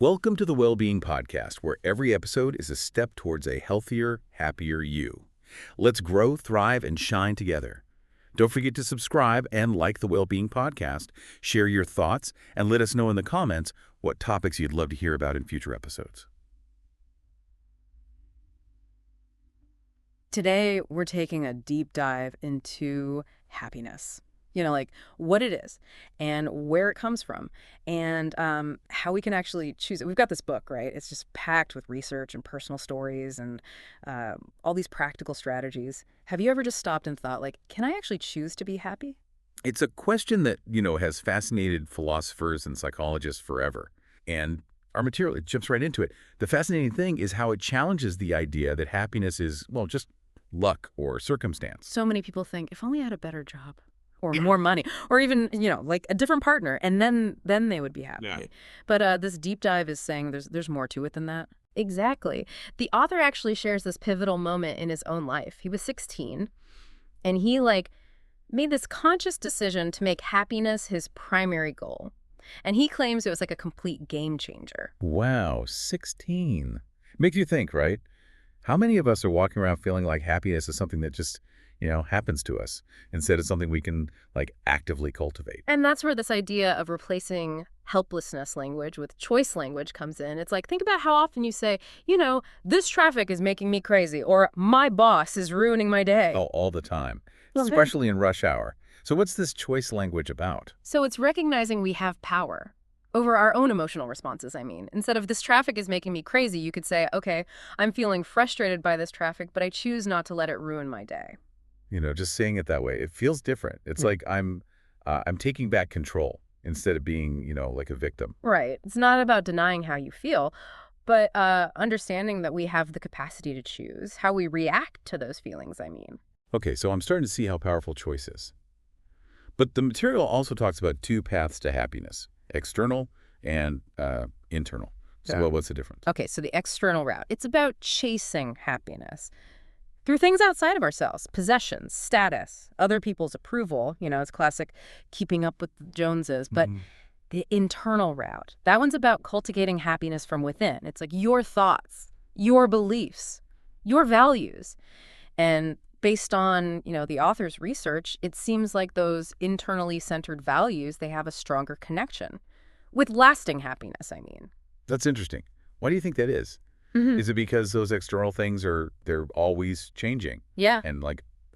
Welcome to the Wellbeing Podcast, where every episode is a step towards a healthier, happier you. Let's grow, thrive, and shine together. Don't forget to subscribe and like the Wellbeing Podcast, share your thoughts, and let us know in the comments what topics you'd love to hear about in future episodes. Today, we're taking a deep dive into happiness. Like what it is and where it comes from and how we can actually choose it. We've got this book, right? It's just packed with research and personal stories and all these practical strategies. Have you ever just stopped and thought, like, can I actually choose to be happy? It's a question that, has fascinated philosophers and psychologists forever. And our material, it jumps right into it. The fascinating thing is how it challenges the idea that happiness is, well, just luck or circumstance. So many people think, if only I had a better job or more money, or even, like a different partner, and then they would be happy. Yeah. But this deep dive is saying there's more to it than that. Exactly. The author actually shares this pivotal moment in his own life. He was 16, and he made this conscious decision to make happiness his primary goal. And he claims it was like a complete game changer. Wow, 16. Makes you think, right? How many of us are walking around feeling like happiness is something that just, happens to us instead of something we can, actively cultivate? And that's where this idea of replacing helplessness language with choice language comes in. It's like, think about how often you say, this traffic is making me crazy, or my boss is ruining my day. Oh, all the time, Well, especially in rush hour. So what's this choice language about? So it's recognizing we have power over our own emotional responses, Instead of this traffic is making me crazy, you could say, okay, I'm feeling frustrated by this traffic, but I choose not to let it ruin my day. Just saying it that way, it feels different. It's like I'm taking back control instead of being, like a victim. Right. It's not about denying how you feel, but understanding that we have the capacity to choose how we react to those feelings, Okay, so I'm starting to see how powerful choice is. But the material also talks about two paths to happiness, external and internal. So what's the difference? Okay, so the external route, it's about chasing happiness through things outside of ourselves, possessions, status, other people's approval. It's classic keeping up with the Joneses. But the internal route, that one's about cultivating happiness from within. It's like your thoughts, your beliefs, your values. And based on, the author's research, it seems like those internally centered values, they have a stronger connection with lasting happiness, That's interesting. Why do you think that is? Is it because those external things they're always changing? Yeah. And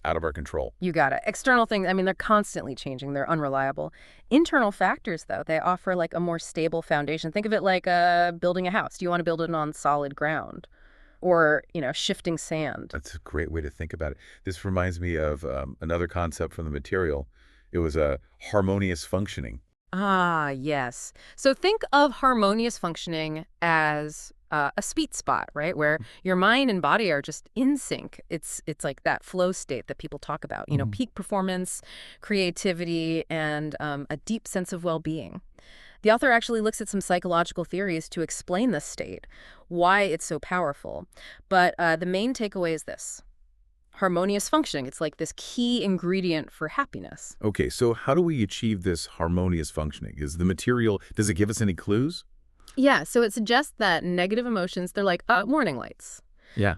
out of our control? You got it. External things, they're constantly changing. They're unreliable. Internal factors, though, they offer a more stable foundation. Think of it like building a house. Do you want to build it on solid ground or, shifting sand? That's a great way to think about it. This reminds me of another concept from the material. It was a harmonious functioning. Ah, yes. So think of harmonious functioning as a sweet spot, right? Where your mind and body are just in sync. It's like that flow state that people talk about, peak performance, creativity, and a deep sense of well-being. The author actually looks at some psychological theories to explain this state, why it's so powerful. But the main takeaway is this. Harmonious functioning. It's like this key ingredient for happiness. Okay, so how do we achieve this harmonious functioning? Is the material, does it give us any clues? Yeah, so it suggests that negative emotions, they're like warning lights. Yeah.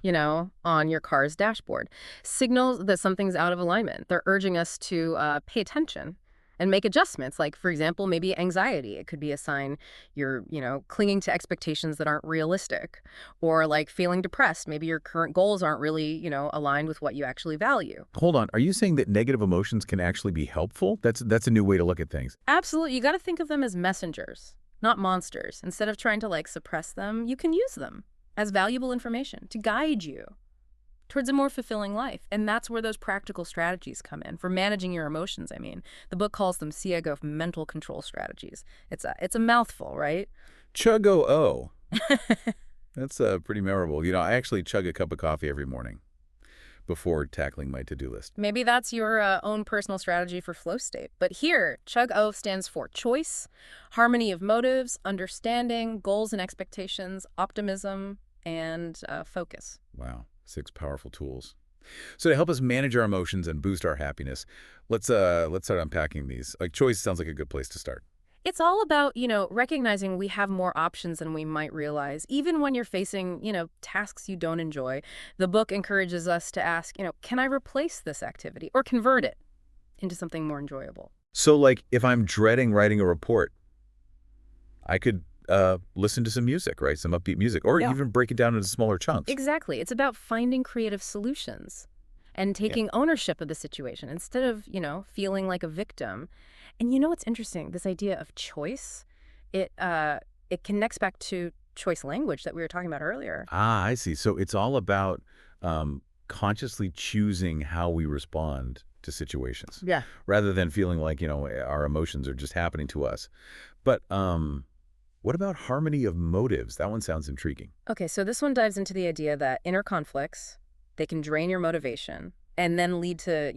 On your car's dashboard. Signals that something's out of alignment. They're urging us to pay attention and make adjustments. Like, for example, maybe anxiety. It could be a sign you're, clinging to expectations that aren't realistic. Or feeling depressed. Maybe your current goals aren't really, aligned with what you actually value. Hold on. Are you saying that negative emotions can actually be helpful? That's a new way to look at things. Absolutely. You got to think of them as messengers, not monsters. Instead of trying to suppress them, you can use them as valuable information to guide you towards a more fulfilling life. And that's where those practical strategies come in for managing your emotions. The book calls them CIGO mental control strategies. It's a mouthful, right? Chug-o-o. That's pretty memorable. I actually chug a cup of coffee every morning before tackling my to-do list. Maybe that's your own personal strategy for flow state. But here, Chug-O stands for choice, harmony of motives, understanding, goals and expectations, optimism, and focus. Wow, 6 powerful tools. So to help us manage our emotions and boost our happiness, let's start unpacking these. Choice sounds like a good place to start. It's all about, recognizing we have more options than we might realize, even when you're facing, tasks you don't enjoy. The book encourages us to ask, can I replace this activity or convert it into something more enjoyable? So, like, if I'm dreading writing a report, I could listen to some music, right? Some upbeat music, or Yeah. even break it down into smaller chunks. Exactly. It's about finding creative solutions and taking ownership of the situation instead of, feeling like a victim. And what's interesting? This idea of choice, it connects back to choice language that we were talking about earlier. Ah, I see. So it's all about consciously choosing how we respond to situations, Yeah. rather than feeling like, our emotions are just happening to us. But what about harmony of motives? That one sounds intriguing. Okay, so this one dives into the idea that inner conflicts, they can drain your motivation and then lead to,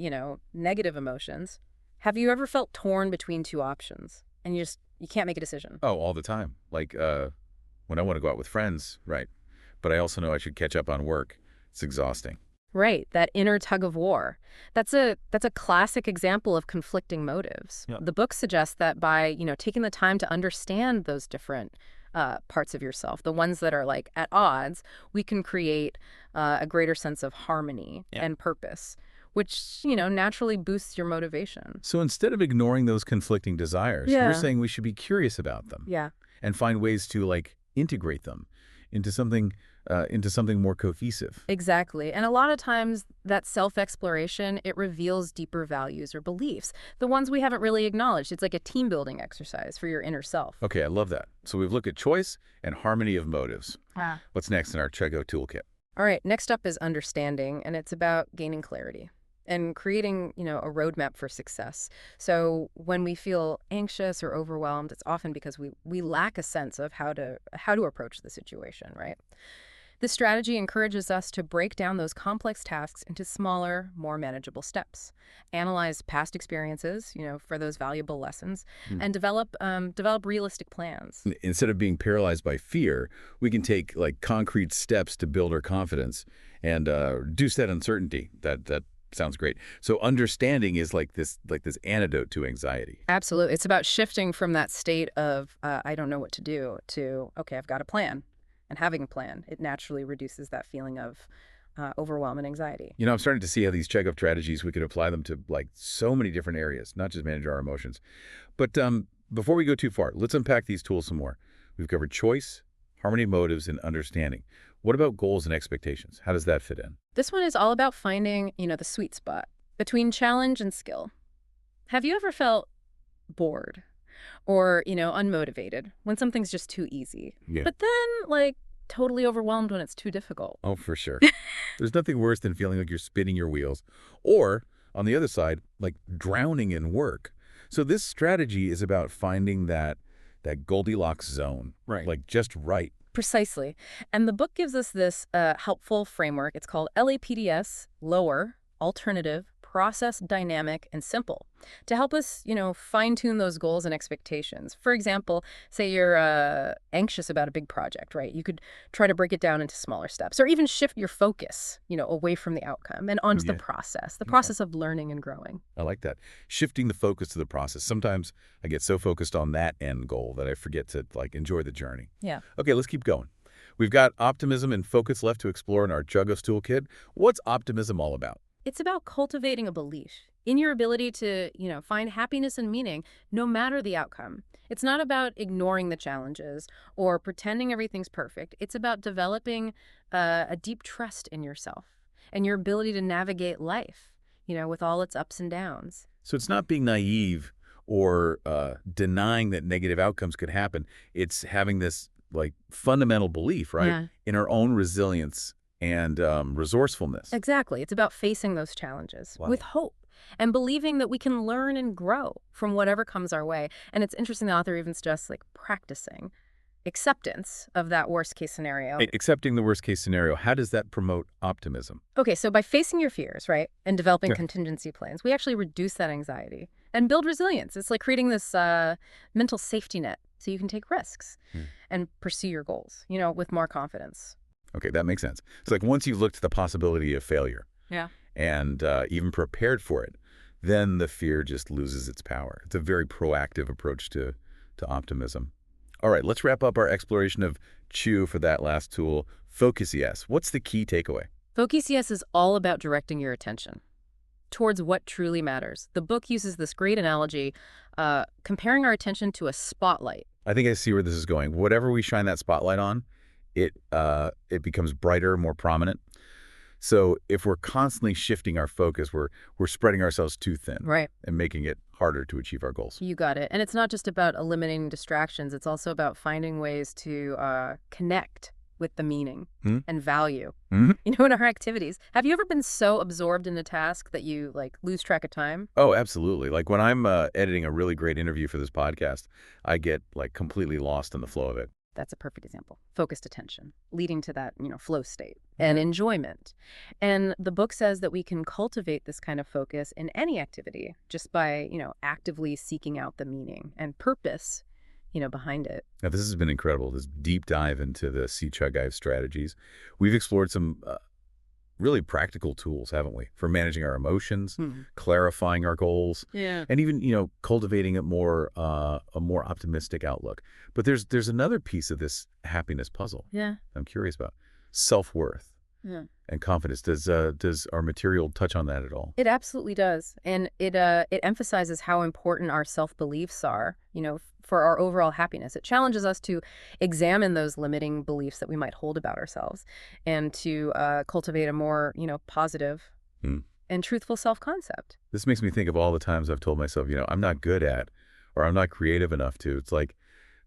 negative emotions. Have you ever felt torn between two options and you can't make a decision? Oh, all the time. Like when I want to go out with friends, right? But I also know I should catch up on work. It's exhausting. Right, that inner tug of war. That's a classic example of conflicting motives. Yeah. The book suggests that by, taking the time to understand those different parts of yourself, the ones that are like at odds, we can create a greater sense of harmony and purpose, which, naturally boosts your motivation. So instead of ignoring those conflicting desires, you're saying we should be curious about them Yeah. and find ways to like integrate them into something more cohesive. Exactly. And a lot of times that self-exploration, it reveals deeper values or beliefs, the ones we haven't really acknowledged. It's like a team building exercise for your inner self. Okay, I love that. So we've looked at choice and harmony of motives. What's next in our Chego toolkit? All right, next up is understanding, and it's about gaining clarity and creating, a roadmap for success. So when we feel anxious or overwhelmed, it's often because we lack a sense of how to approach the situation, right? This strategy encourages us to break down those complex tasks into smaller, more manageable steps, analyze past experiences, for those valuable lessons, and develop realistic plans. Instead of being paralyzed by fear, we can take like concrete steps to build our confidence and reduce that uncertainty. That sounds great. So understanding is like this antidote to anxiety. Absolutely. It's about shifting from that state of, I don't know what to do, to, okay, I've got a plan. And having a plan, it naturally reduces that feeling of overwhelm and anxiety. I'm starting to see how these checkup strategies, we could apply them to like so many different areas, not just manage our emotions. But before we go too far, let's unpack these tools some more. We've covered choice, harmony of motives, and understanding. What about goals and expectations? How does that fit in? This one is all about finding, the sweet spot between challenge and skill. Have you ever felt bored or, unmotivated when something's just too easy? Yeah. But then, like, totally overwhelmed when it's too difficult. Oh, for sure. There's nothing worse than feeling like you're spinning your wheels. Or, on the other side, like drowning in work. So this strategy is about finding that Goldilocks zone. Right. Like just right. Precisely. And the book gives us this helpful framework. It's called LAPDS, Lower, Alternative, Process, Dynamic, and Simple, to help us, fine-tune those goals and expectations. For example, say you're anxious about a big project, right? You could try to break it down into smaller steps, or even shift your focus, away from the outcome and onto the process of learning and growing. I like that. Shifting the focus to the process. Sometimes I get so focused on that end goal that I forget to like enjoy the journey. Yeah. Okay, let's keep going. We've got optimism and focus left to explore in our Juggos Toolkit. What's optimism all about? It's about cultivating a belief in your ability to, find happiness and meaning no matter the outcome. It's not about ignoring the challenges or pretending everything's perfect. It's about developing a deep trust in yourself and your ability to navigate life, with all its ups and downs. So it's not being naive or denying that negative outcomes could happen. It's having this like fundamental belief, right, Yeah. in our own resilience and resourcefulness. Exactly. It's about facing those challenges Wow. with hope and believing that we can learn and grow from whatever comes our way. And it's interesting, the author even suggests like practicing acceptance of that worst case scenario. Accepting the worst case scenario, how does that promote optimism? Okay, so by facing your fears, right, and developing Sure. contingency plans, we actually reduce that anxiety and build resilience. It's like creating this mental safety net so you can take risks and pursue your goals, with more confidence. Okay, that makes sense. It's like once you've looked at the possibility of failure Yeah. and even prepared for it, then the fear just loses its power. It's a very proactive approach to to optimism. All right, let's wrap up our exploration of Chew for that last tool. Focus Yes. What's the key takeaway? Focus Yes is all about directing your attention towards what truly matters. The book uses this great analogy, comparing our attention to a spotlight. I think I see where this is going. Whatever we shine that spotlight on, it becomes brighter, more prominent. So if we're constantly shifting our focus, we're spreading ourselves too thin, Right. and making it harder to achieve our goals. You got it. And it's not just about eliminating distractions. It's also about finding ways to connect with the meaning and value, in our activities. Have you ever been so absorbed in a task that you lose track of time? Oh, absolutely. Like when I'm editing a really great interview for this podcast, I get completely lost in the flow of it. That's a perfect example. Focused attention, leading to that, flow state and enjoyment. And the book says that we can cultivate this kind of focus in any activity just by, actively seeking out the meaning and purpose, behind it. Now, this has been incredible, this deep dive into the C-Chug-Ive strategies. We've explored some really practical tools, haven't we, for managing our emotions, clarifying our goals, and even, cultivating a more optimistic outlook. But there's another piece of this happiness puzzle I'm curious about. Self-worth and confidence. Does our material touch on that at all? It absolutely does. And it emphasizes how important our self-beliefs are, for our overall happiness. It challenges us to examine those limiting beliefs that we might hold about ourselves and to cultivate a more, positive and truthful self-concept. This makes me think of all the times I've told myself, I'm not good at, or I'm not creative enough to. It's like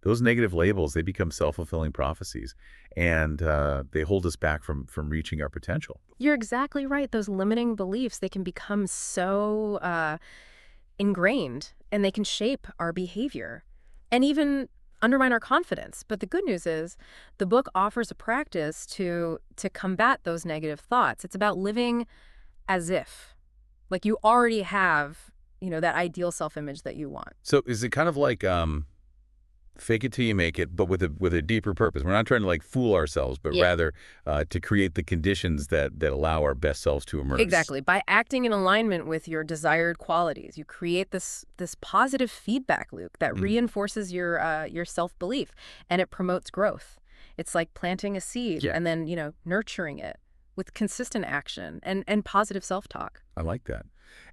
those negative labels, they become self-fulfilling prophecies, and they hold us back from reaching our potential. You're exactly right. Those limiting beliefs, they can become so ingrained, and they can shape our behavior and even undermine our confidence. But the good news is the book offers a practice to combat those negative thoughts. It's about living as if, you already have, that ideal self-image that you want. So is it kind of like fake it till you make it, but with a deeper purpose? We're not trying to fool ourselves, but rather to create the conditions that allow our best selves to emerge. Exactly. By acting in alignment with your desired qualities, you create this positive feedback loop that reinforces your self-belief, and it promotes growth. It's like planting a seed and then, nurturing it with consistent action and positive self-talk. I like that.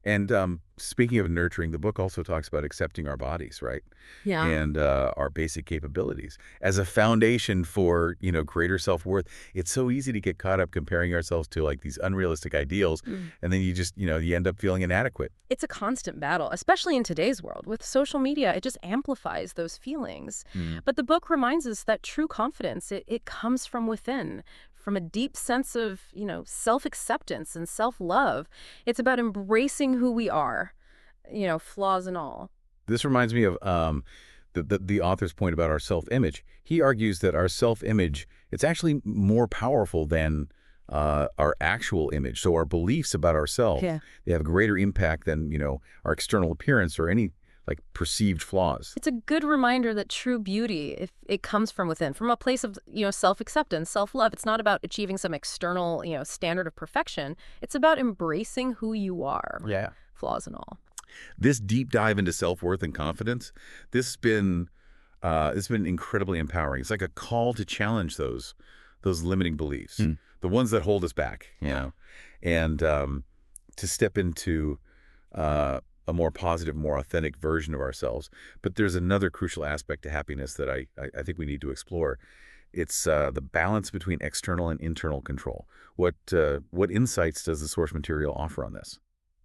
And speaking of nurturing, the book also talks about accepting our bodies, right? Yeah. And our basic capabilities as a foundation for, greater self-worth. It's so easy to get caught up comparing ourselves to these unrealistic ideals. And then you just, you end up feeling inadequate. It's a constant battle, especially in today's world. With social media, it just amplifies those feelings. But the book reminds us that true confidence, it comes from within, from a deep sense of, self-acceptance and self-love. It's about embracing who we are, flaws and all. This reminds me of the author's point about our self-image. He argues that our self-image, it's actually more powerful than our actual image. So our beliefs about ourselves, they have a greater impact than, our external appearance or any perceived flaws. It's a good reminder that true beauty, if it comes from within, from a place of, self-acceptance, self-love. It's not about achieving some external, standard of perfection. It's about embracing who you are. Flaws and all. This deep dive into self-worth and confidence, it's been incredibly empowering. It's like a call to challenge those limiting beliefs, the ones that hold us back, and to step into a more positive, more authentic version of ourselves. But there's another crucial aspect to happiness that I think we need to explore. It's the balance between external and internal control. What insights does the source material offer on this?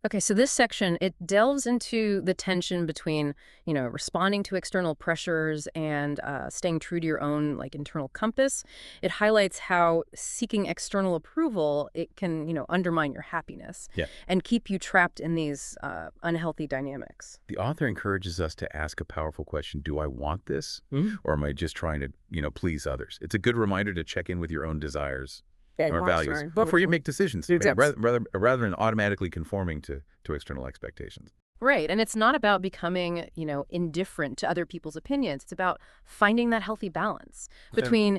Okay, so this section, it delves into the tension between, responding to external pressures and staying true to your own, internal compass. It highlights how seeking external approval, it can, undermine your happiness and keep you trapped in these unhealthy dynamics. The author encourages us to ask a powerful question: do I want this? Or am I just trying to, please others? It's a good reminder to check in with your own desires. Our values before you make decisions, rather than automatically conforming to external expectations. Right. And it's not about becoming, indifferent to other people's opinions. It's about finding that healthy balance between,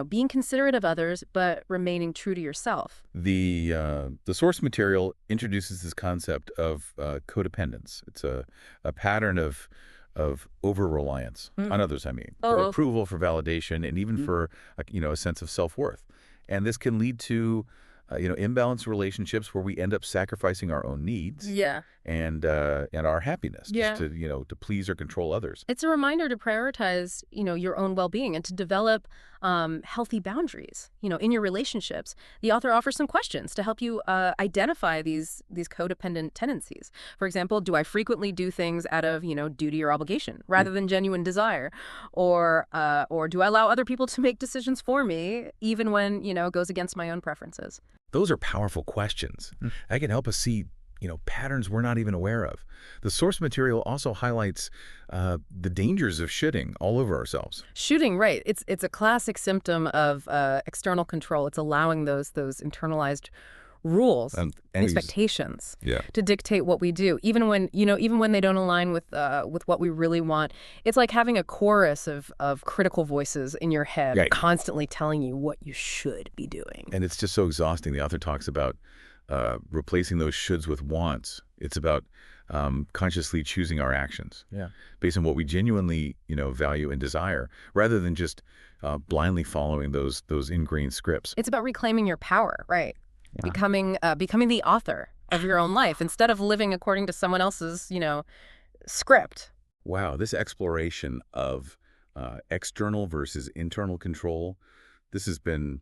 being considerate of others, but remaining true to yourself. The source material introduces this concept of codependence. It's a pattern of of over-reliance on others, I mean, for Oh. approval, for validation, and even for, a sense of self-worth. And this can lead to, imbalanced relationships where we end up sacrificing our own needs Yeah. and our happiness Yeah. just to please or control others. It's a reminder to prioritize, your own well-being and to develop healthy boundaries, in your relationships. The author offers some questions to help you identify these codependent tendencies. For example, do I frequently do things out of, duty or obligation rather than genuine desire? Or do I allow other people to make decisions for me, even when, it goes against my own preferences? Those are powerful questions. That can help us see patterns we're not even aware of. The source material also highlights the dangers of shitting all over ourselves. Shooting, right. It's a classic symptom of external control. It's allowing those internalized rules And expectations Yeah. to dictate what we do, even when they don't align with what we really want. It's like having a chorus of critical voices in your head Right. constantly telling you what you should be doing. And it's just so exhausting. The author talks about replacing those shoulds with wants. It's about consciously choosing our actions based on what we genuinely, value and desire, rather than just blindly following those ingrained scripts. It's about reclaiming your power, right? Becoming the author of your own life instead of living according to someone else's, script. Wow, this exploration of external versus internal control, this has been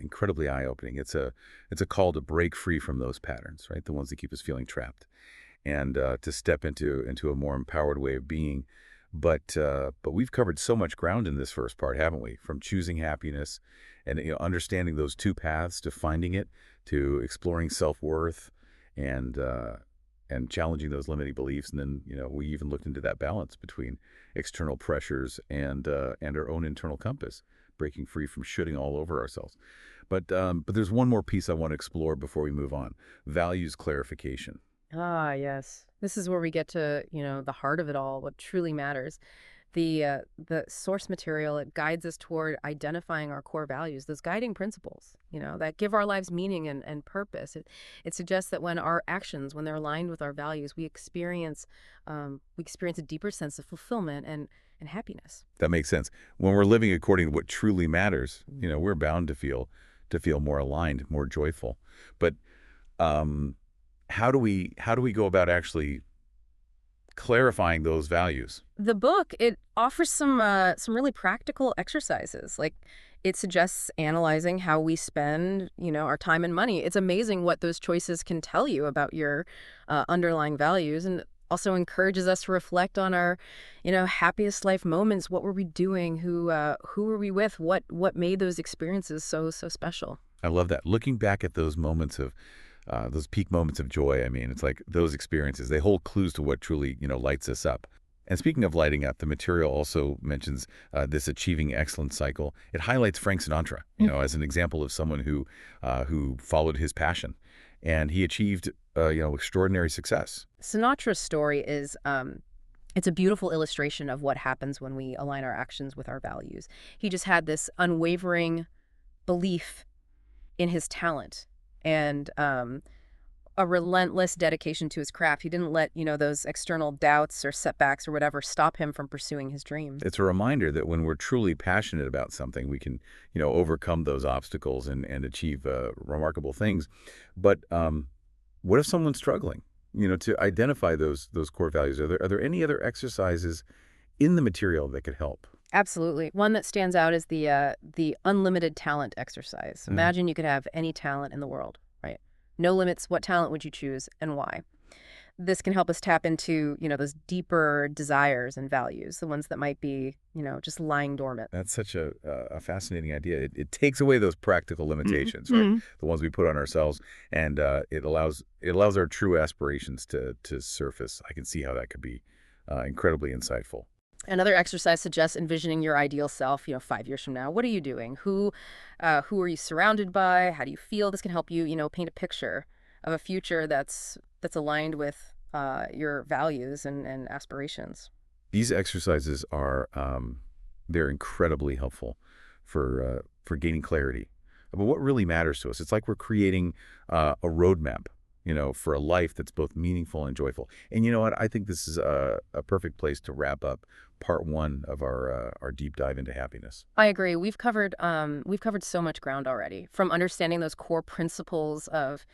incredibly eye-opening. It's a call to break free from those patterns, right? The ones that keep us feeling trapped, and to step into a more empowered way of being. But we've covered so much ground in this first part, haven't we? From choosing happiness and understanding those two paths to finding it, to exploring self-worth and challenging those limiting beliefs. And then, we even looked into that balance between external pressures and our own internal compass, breaking free from shooting all over ourselves. But there's one more piece I want to explore before we move on: values clarification. Ah, yes. This is where we get to, the heart of it all, what truly matters. The source material, it guides us toward identifying our core values, those guiding principles, that give our lives meaning and purpose. It suggests that when our actions, when they're aligned with our values, we experience a deeper sense of fulfillment and happiness. That makes sense. When we're living according to what truly matters, we're bound to feel more aligned, more joyful. But how do we go about actually clarifying those values? The book, it offers some really practical exercises. Like, it suggests analyzing how we spend, our time and money. It's amazing what those choices can tell you about your underlying values, and also encourages us to reflect on our, happiest life moments. What were we doing? Who were we with? What made those experiences so special? I love that. Looking back at those moments of those peak moments of joy, I mean, it's like those experiences, they hold clues to what truly, lights us up. And speaking of lighting up, the material also mentions this achieving excellence cycle. It highlights Frank Sinatra, as an example of someone who followed his passion, and he achieved, extraordinary success. Sinatra's story is it's a beautiful illustration of what happens when we align our actions with our values. He just had this unwavering belief in his talent and a relentless dedication to his craft. He didn't let, those external doubts or setbacks or whatever stop him from pursuing his dream. It's a reminder that when we're truly passionate about something, we can, overcome those obstacles and achieve remarkable things. But what if someone's struggling, to identify those core values? Are there any other exercises in the material that could help? Absolutely. One that stands out is the unlimited talent exercise. Imagine you could have any talent in the world, right? No limits. What talent would you choose and why? This can help us tap into, those deeper desires and values, the ones that might be, just lying dormant. That's such a fascinating idea. It takes away those practical limitations, right? The ones we put on ourselves, and it allows our true aspirations to surface. I can see how that could be incredibly insightful. Another exercise suggests envisioning your ideal self, 5 years from now. What are you doing? Who are you surrounded by? How do you feel? This can help you, paint a picture of a future that's aligned with your values and aspirations. These exercises are they're incredibly helpful for gaining clarity about what really matters to us. It's like we're creating a roadmap for a life that's both meaningful and joyful. And you know what? I think this is a perfect place to wrap up part one of our deep dive into happiness. I agree. We've covered so much ground already, from understanding those core principles of,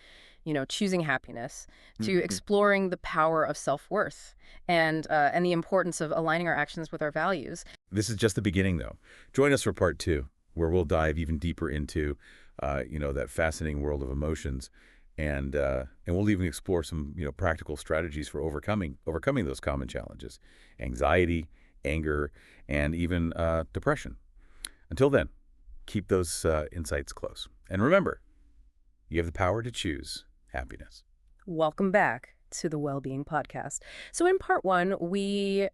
choosing happiness, to Mhm. exploring the power of self-worth and the importance of aligning our actions with our values. This is just the beginning, though. Join us for part two, where we'll dive even deeper into, that fascinating world of emotions, and we'll even explore some, practical strategies for overcoming those common challenges: anxiety, anger, and even depression. Until then, keep those insights close, and remember, you have the power to choose happiness. Welcome back to the Wellbeing Podcast. So in part one, we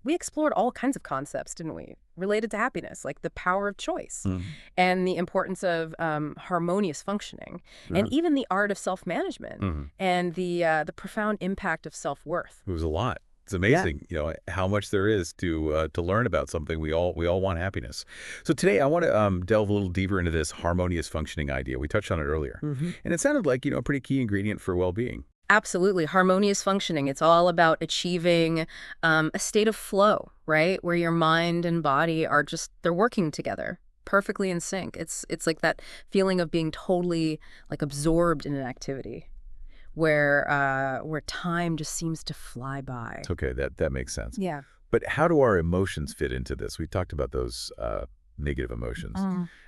explored all kinds of concepts, didn't we, related to happiness, like the power of choice Mhm. and the importance of harmonious functioning, Yeah. and even the art of self-management Mhm. and the profound impact of self-worth. It was a lot. It's Yeah. amazing, how much there is to learn about something. We all want happiness. So today I want to delve a little deeper into this harmonious functioning idea. We touched on it earlier, Hmm. and it sounded like a pretty key ingredient for well-being. Absolutely. Harmonious functioning. It's all about achieving a state of flow, right? Where your mind and body are they're working together perfectly in sync. It's like that feeling of being totally like absorbed in an activity where time just seems to fly by. It's okay. That makes sense. Yeah. But how do our emotions fit into this? We talked about those negative emotions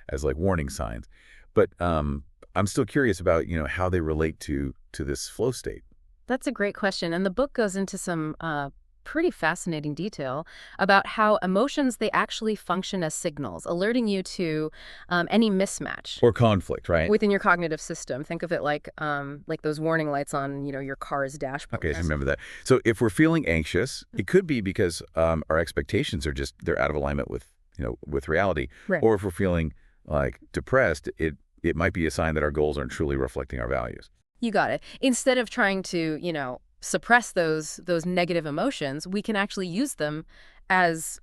as like warning signs, but I'm still curious about how they relate to this flow state. That's a great question. And the book goes into some pretty fascinating detail about how emotions, they actually function as signals, alerting you to any mismatch Or conflict, right? within your cognitive system. Think of it like those warning lights on, your car's dashboard. Okay, so remember that. So if we're feeling anxious, it could be because our expectations are they're out of alignment with reality. Right. Or if we're feeling like depressed, it might be a sign that our goals aren't truly reflecting our values. You got it. Instead of trying to, suppress those negative emotions, we can actually use them as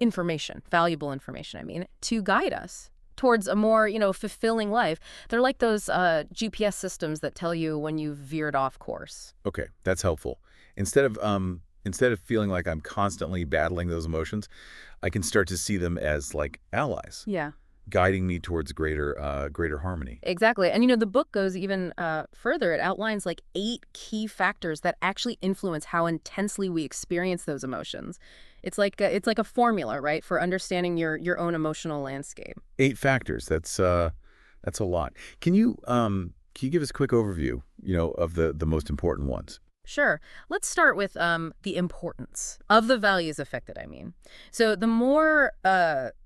information, valuable information, I mean, to guide us towards a more, fulfilling life. They're like those GPS systems that tell you when you've veered off course. Okay, that's helpful. Instead of feeling like I'm constantly battling those emotions, I can start to see them as like allies, Yeah. guiding me towards greater harmony. Exactly. And, the book goes even further. It outlines like 8 key factors that actually influence how intensely we experience those emotions. It's like a formula, right, for understanding your own emotional landscape. 8 factors. That's a lot. Can you give us a quick overview, of the most important ones? Sure. Let's start with the importance of the values affected, I mean. So the more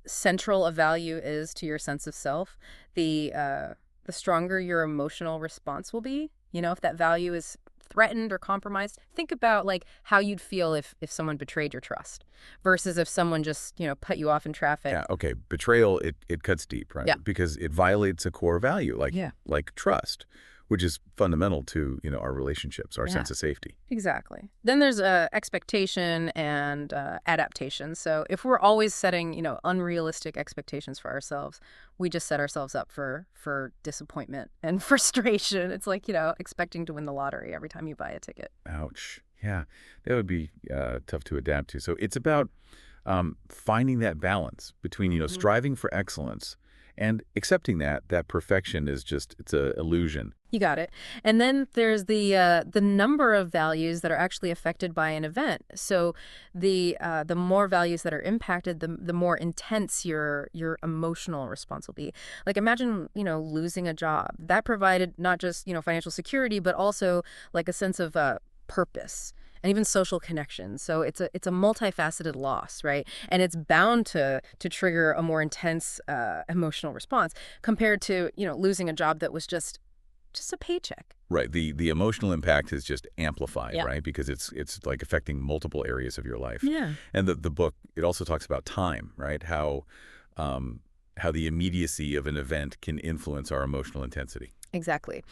central a value is to your sense of self, the stronger your emotional response will be. If that value is threatened or compromised, think about like how you'd feel if someone betrayed your trust versus if someone just, put you off in traffic. Yeah, okay. Betrayal, it cuts deep, right? Yeah. Because it violates a core value, like Yeah. like trust, which is fundamental to, our relationships, our Yeah. sense of safety. Exactly. Then there's expectation and adaptation. So if we're always setting, unrealistic expectations for ourselves, we just set ourselves up for disappointment and frustration. It's like, expecting to win the lottery every time you buy a ticket. Ouch. Yeah, that would be tough to adapt to. So it's about finding that balance between, Mhm. striving for excellence and accepting that perfection is it's a illusion. You got it. And then there's the number of values that are actually affected by an event. So the more values that are impacted, the more intense your emotional response will be. Like imagine, losing a job. That provided not just, financial security, but also like a sense of purpose and even social connections. So it's a multifaceted loss, right? And it's bound to trigger a more intense emotional response compared to, losing a job that was just a paycheck. Right. The emotional impact is just amplified, Yeah. right? Because it's like affecting multiple areas of your life. Yeah. And the book, it also talks about time, right? How how the immediacy of an event can influence our emotional intensity. Exactly.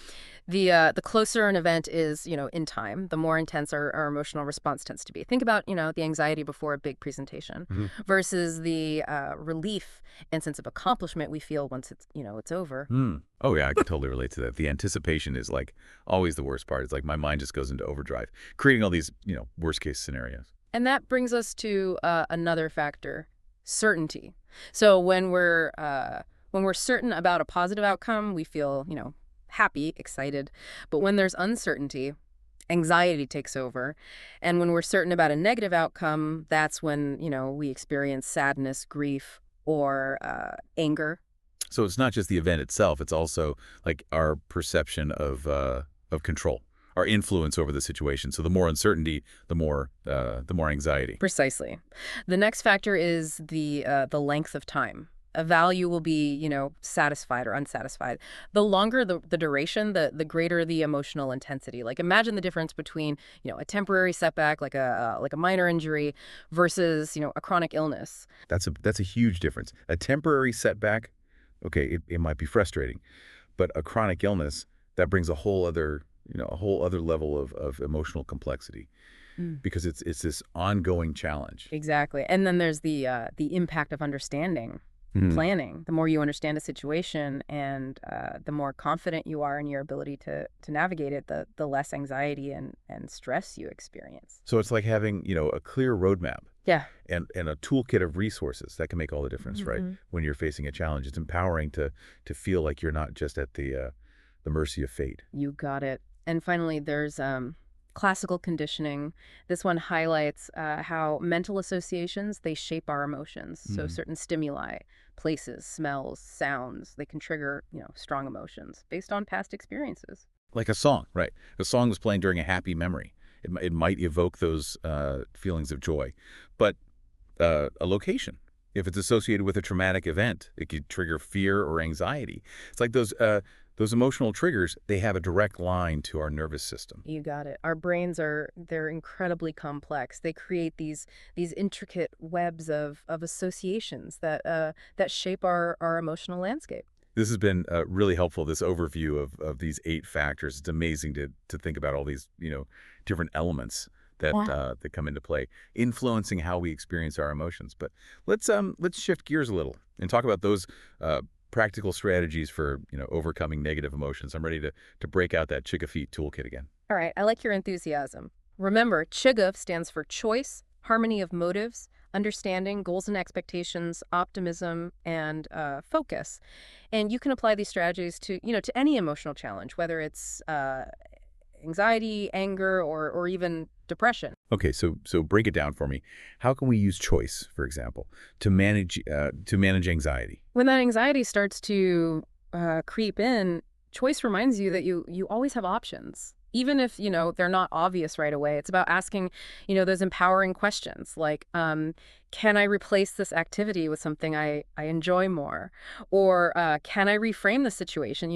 The closer an event is, in time, the more intense our emotional response tends to be. Think about, the anxiety before a big presentation versus the relief and sense of accomplishment we feel once it's over. Oh, yeah, I can totally relate to that. The anticipation is like always the worst part. It's like my mind just goes into overdrive, creating all these, worst case scenarios. And that brings us to another factor, certainty. So when we're certain about a positive outcome, we feel, happy, excited. But when there's uncertainty, anxiety takes over. And when we're certain about a negative outcome, that's when, we experience sadness, grief, or anger. So it's not just the event itself, it's also like our perception of control, our influence over the situation. So the more uncertainty, the more anxiety. Precisely. The next factor is the length of time. A value will be, satisfied or unsatisfied. The longer the duration, the greater the emotional intensity. Like imagine the difference between, a temporary setback, like a minor injury, versus, a chronic illness. That's a huge difference. A temporary setback, okay, it might be frustrating, but a chronic illness, that brings a whole other level of emotional complexity because it's this ongoing challenge. Exactly. And then there's the impact of understanding. Planning. The more you understand a situation and the more confident you are in your ability to navigate it, the less anxiety and stress you experience. So it's like having, a clear roadmap. Yeah. And a toolkit of resources that can make all the difference, right? When you're facing a challenge, it's empowering to feel like you're not just at the mercy of fate. You got it. And finally, there's classical conditioning. This one highlights how mental associations, they shape our emotions. So certain stimuli, places, smells, sounds, they can trigger, strong emotions based on past experiences. Like a song, right? A song was playing during a happy memory. It might evoke those feelings of joy. But a location, if it's associated with a traumatic event, it could trigger fear or anxiety. It's like those emotional triggers, they have a direct line to our nervous system. You got it. Our brains they're incredibly complex. They create these intricate webs of associations that shape our emotional landscape. This has been really helpful, this overview of these 8 factors. It's amazing to think about all these, different elements that that come into play, influencing how we experience our emotions. But let's shift gears a little and talk about those practical strategies for, overcoming negative emotions. I'm ready to break out that Chick-fil-A toolkit again. All right, I like your enthusiasm. Remember, CHIGAF stands for choice, harmony of motives, understanding, goals and expectations, optimism, and focus. And you can apply these strategies to any emotional challenge, whether it's anxiety, anger, or even depression. Okay, so break it down for me. How can we use choice, for example, to manage anxiety? When that anxiety starts to creep in, choice reminds you that you always have options. Even if, they're not obvious right away. It's about asking, those empowering questions like, can I replace this activity with something I enjoy more? Or can I reframe the situation,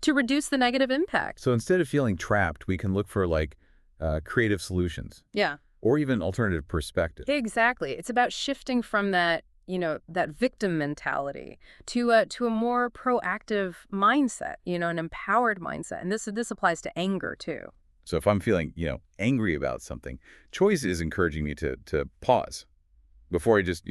to reduce the negative impact? So instead of feeling trapped, we can look for creative solutions. Yeah. Or even alternative perspective. Exactly. It's about shifting from that that victim mentality to a more proactive mindset, an empowered mindset. And this applies to anger too. So if I'm feeling, angry about something, choice is encouraging me to pause before I just,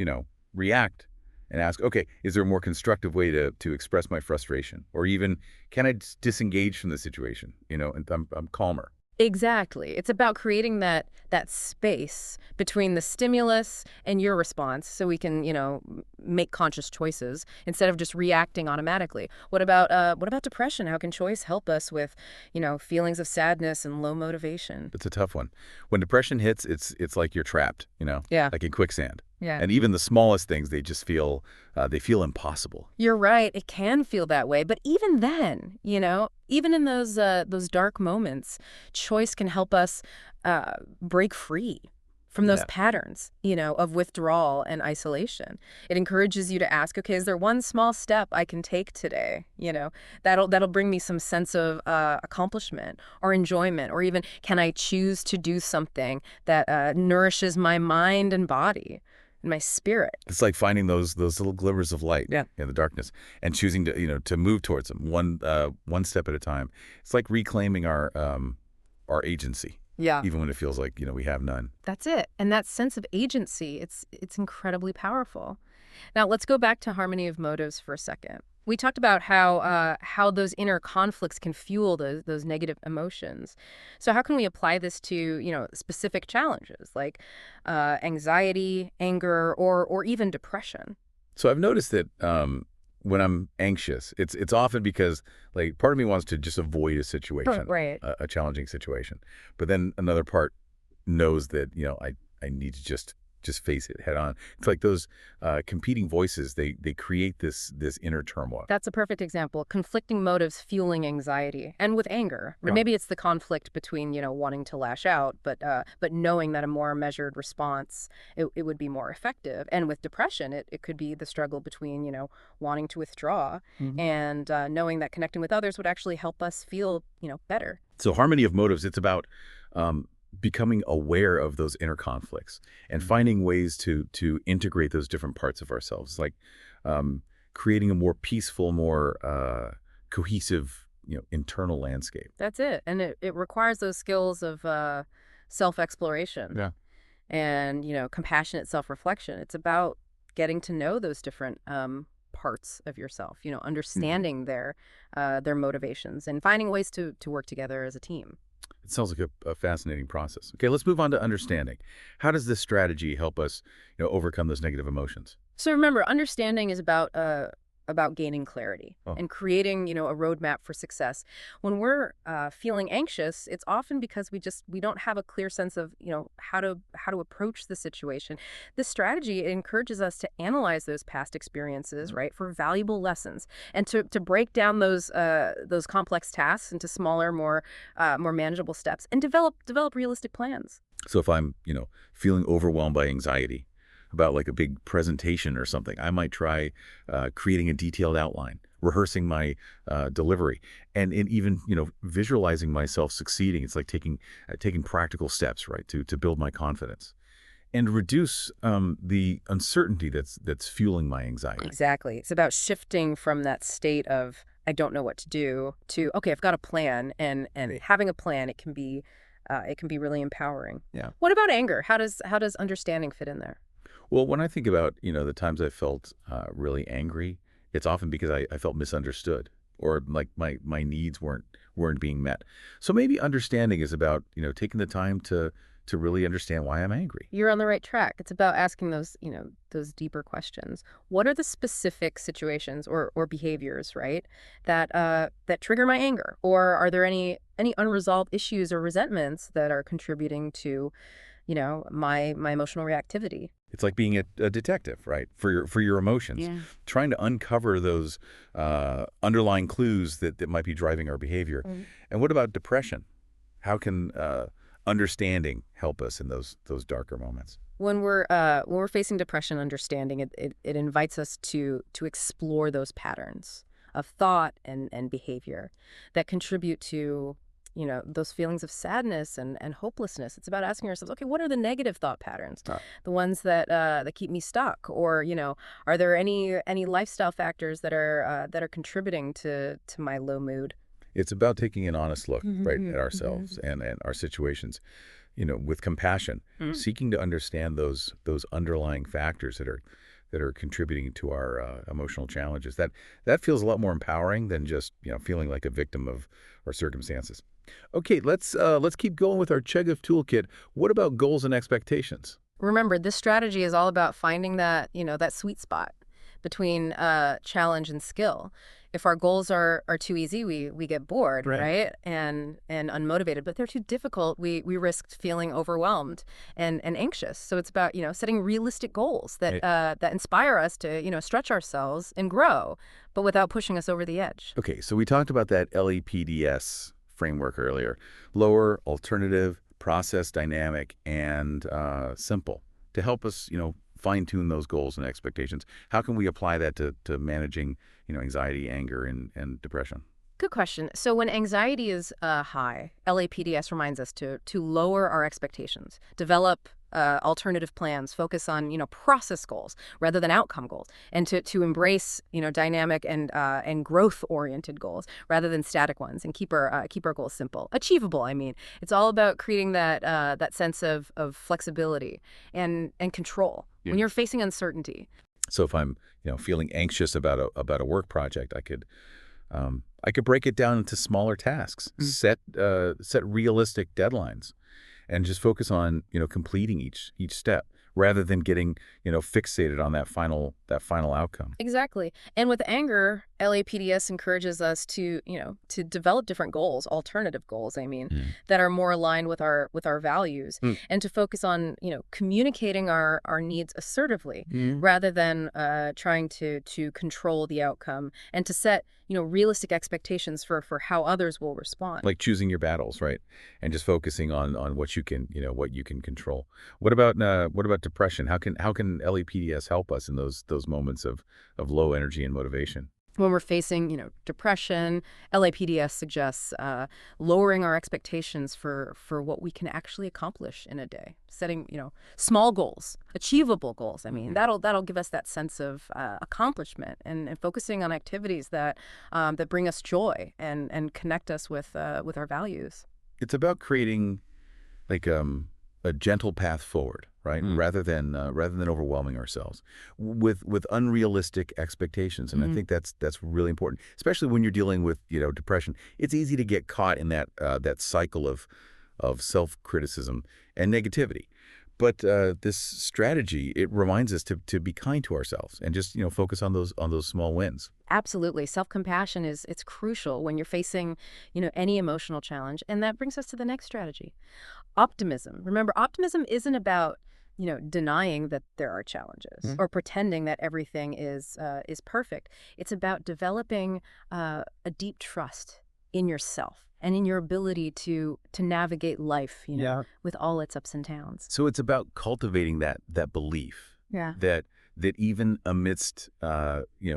react and ask, okay, is there a more constructive way to express my frustration? Or even, can I disengage from the situation, and I'm calmer? Exactly. It's about creating that space between the stimulus and your response so we can, make conscious choices instead of just reacting automatically. What about depression? How can choice help us with, feelings of sadness and low motivation? It's a tough one. When depression hits, it's like you're trapped, Yeah. like in quicksand. Yeah. And even the smallest things, they just feel impossible. You're right. It can feel that way. But even then, even in those dark moments, choice can help us break free from those patterns, of withdrawal and isolation. It encourages you to ask, okay, is there one small step I can take today? That'll bring me some sense of accomplishment or enjoyment, or even can I choose to do something that nourishes my mind and body? my spirit. It's like finding those little glimmers of light in the darkness and choosing to, to move towards them one step at a time. It's like reclaiming our agency. Yeah. Even when it feels like, we have none. That's it. And that sense of agency, it's incredibly powerful. Now, let's go back to harmony of motives for a second. We talked about how those inner conflicts can fuel those negative emotions. So how can we apply this to, specific challenges like anxiety, anger, or even depression? So I've noticed that when I'm anxious, it's often because like part of me wants to just avoid a situation, Right. a challenging situation, but then another part knows that I need to just face it head on. It's like those competing voices. They create this inner turmoil. That's a perfect example. Conflicting motives fueling anxiety, and with anger. Or Yeah. maybe it's the conflict between, wanting to lash out, but knowing that a more measured response, it would be more effective. And with depression, it could be the struggle between, wanting to withdraw and knowing that connecting with others would actually help us feel, better. So harmony of motives. It's about becoming aware of those inner conflicts and finding ways to integrate those different parts of ourselves, like creating a more peaceful, more cohesive, internal landscape. That's it. And it requires those skills of self-exploration. Yeah. And, compassionate self-reflection. It's about getting to know those different parts of yourself, understanding their motivations and finding ways to work together as a team. It sounds like a fascinating process. Okay, let's move on to understanding. How does this strategy help us, overcome those negative emotions? So remember, understanding is about gaining clarity Oh. and creating, a roadmap for success. When we're feeling anxious, it's often because we don't have a clear sense of, how to approach the situation. This strategy encourages us to analyze those past experiences, right, for valuable lessons, and to break down those complex tasks into smaller, more manageable steps, and develop realistic plans. So if I'm, feeling overwhelmed by anxiety about like a big presentation or something, I might try creating a detailed outline, rehearsing my delivery, and even, visualizing myself succeeding. It's like taking practical steps, right, to build my confidence and reduce the uncertainty that's fueling my anxiety. Exactly. It's about shifting from that state of I don't know what to do to okay, I've got a plan, and having a plan, it can be really empowering. Yeah. What about anger? How does understanding fit in there? Well, when I think about, the times I felt really angry, it's often because I felt misunderstood or like my needs weren't being met. So maybe understanding is about, taking the time to really understand why I'm angry. You're on the right track. It's about asking those deeper questions. What are the specific situations or behaviors, right, that trigger my anger? Or are there any unresolved issues or resentments that are contributing to, my emotional reactivity? It's like being a detective, right, for your emotions, Yeah. trying to uncover those underlying clues that might be driving our behavior. And what about depression? How can understanding help us in those darker moments? When we're facing depression, understanding it invites us to explore those patterns of thought and behavior that contribute to those feelings of sadness and hopelessness. It's about asking ourselves, okay, what are the negative thought patterns, the ones that keep me stuck, or are there any lifestyle factors that are contributing to my low mood? It's about taking an honest look, right, at ourselves and our situations, with compassion, seeking to understand those underlying factors that are contributing to our emotional challenges. That feels a lot more empowering than just feeling like a victim of our circumstances. Okay, let's keep going with our Chekhov toolkit. What about goals and expectations? Remember, this strategy is all about finding that that sweet spot between challenge and skill. If our goals are too easy, we get bored, right? And unmotivated. But they're too difficult, we risk feeling overwhelmed and anxious. So it's about setting realistic goals that that inspire us to stretch ourselves and grow, but without pushing us over the edge. Okay, so we talked about that LEPDS framework earlier: lower, alternative, process, dynamic, and simple, to help us fine-tune those goals and expectations. How can we apply that to managing anxiety, anger, and depression? Good question. So when anxiety is high, LAPDS reminds us to lower our expectations, develop alternative plans, focus on, process goals rather than outcome goals, and to embrace, dynamic and growth-oriented goals rather than static ones, and keep our goals simple, achievable. I mean, it's all about creating that sense of flexibility and control when you're facing uncertainty. So if I'm, feeling anxious about a work project, I could break it down into smaller tasks, set realistic deadlines, and just focus on, completing each step rather than getting, fixated on that final outcome. Exactly. And with anger, LAPDS encourages us to develop different goals, alternative goals, I mean, Mm. that are more aligned with our values, Mm. and to focus on, communicating our needs assertively Mm. rather than trying to control the outcome, and to set, realistic expectations for how others will respond. Like choosing your battles, right? And just focusing on what you can control. What about depression? How can LAPDS help us in those moments of low energy and motivation? When we're facing, depression, LAPDS suggests lowering our expectations for what we can actually accomplish in a day. Setting, small goals, achievable goals. I mean, that'll give us that sense of accomplishment, and focusing on activities that bring us joy and connect us with our values. It's about creating like a gentle path forward, right? Rather than overwhelming ourselves with unrealistic expectations. And I think that's really important, especially when you're dealing with depression. It's easy to get caught in that cycle of self-criticism and negativity. But this strategy, it reminds us to be kind to ourselves and just focus on those small wins. Absolutely. Self-compassion it's crucial when you're facing, any emotional challenge. And that brings us to the next strategy. Optimism. Remember, optimism isn't about, denying that there are challenges or pretending that everything is perfect. It's about developing a deep trust in yourself and in your ability to navigate life, with all its ups and downs. So it's about cultivating that belief Yeah. that even amidst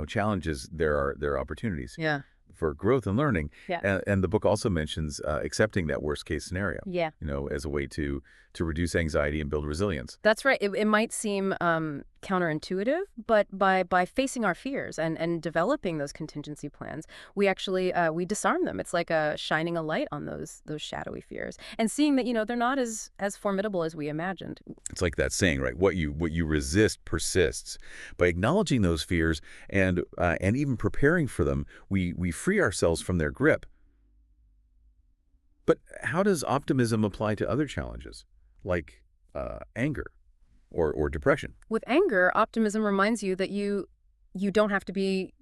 challenges, there are opportunities Yeah. for growth and learning. Yeah. And the book also mentions accepting that worst case scenario, Yeah. as a way to reduce anxiety and build resilience. That's right. It might seem counterintuitive, but by facing our fears and developing those contingency plans, we actually we disarm them. It's like shining a light on those shadowy fears and seeing that they're not as formidable as we imagined. It's like that saying, right? What you resist persists. By acknowledging those fears and even preparing for them, we free ourselves from their grip. But how does optimism apply to other challenges, like anger or depression? With anger, optimism reminds you that you don't have to be,